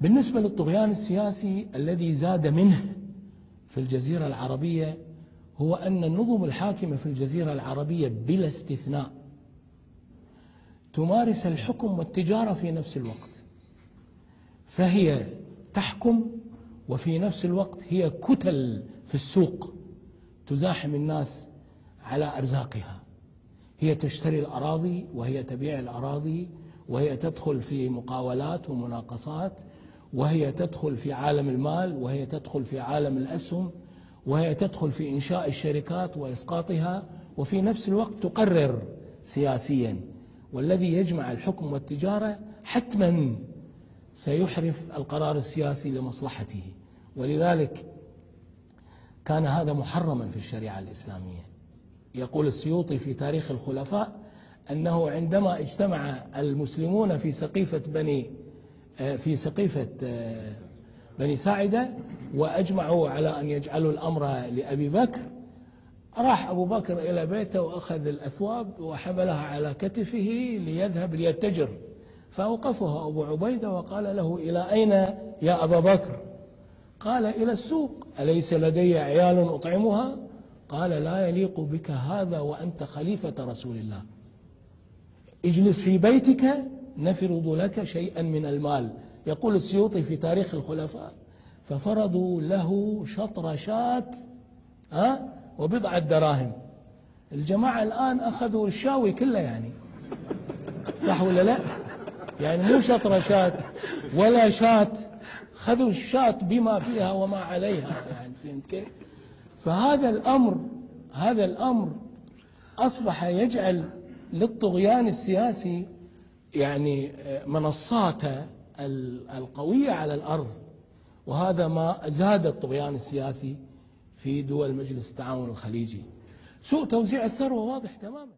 بالنسبة للطغيان السياسي الذي زاد منه في الجزيرة العربية، هو أن النظم الحاكمة في الجزيرة العربية بلا استثناء تمارس الحكم والتجارة في نفس الوقت، فهي تحكم وفي نفس الوقت هي كتل في السوق تزاحم الناس على أرزاقها. هي تشتري الأراضي وهي تبيع الأراضي، وهي تدخل في مقاولات ومناقصات، وهي تدخل في عالم المال، وهي تدخل في عالم الأسهم، وهي تدخل في إنشاء الشركات وإسقاطها، وفي نفس الوقت تقرر سياسيا. والذي يجمع الحكم والتجارة حتما سيحرف القرار السياسي لمصلحته، ولذلك كان هذا محرما في الشريعة الإسلامية. يقول السيوطي في تاريخ الخلفاء أنه عندما اجتمع المسلمون في سقيفة بني ساعدة وأجمعوا على أن يجعلوا الأمر لأبي بكر، راح أبو بكر إلى بيته وأخذ الأثواب وحملها على كتفه ليذهب ليتجر، فأوقفه أبو عبيدة وقال له: إلى أين يا أبا بكر؟ قال: إلى السوق. أليس لدي عيال أطعمها؟ قال: لا يليق بك هذا وأنت خليفة رسول الله، اجلس في بيتك نفرض لك شيئا من المال. يقول السيوطي في تاريخ الخلفاء: ففرضوا له شطر شاة وبضعة دراهم. الجماعة الآن أخذوا الشاوي كله، يعني صح ولا لا؟ يعني مو شطر شاة ولا شاة، خذوا الشاة بما فيها وما عليها، يعني فهمت كيف؟ فهذا الأمر أصبح يجعل للطغيان السياسي يعني منصاته القوية على الأرض، وهذا ما زاد الطغيان السياسي في دول مجلس التعاون الخليجي. سوء توزيع الثروة واضح تماما.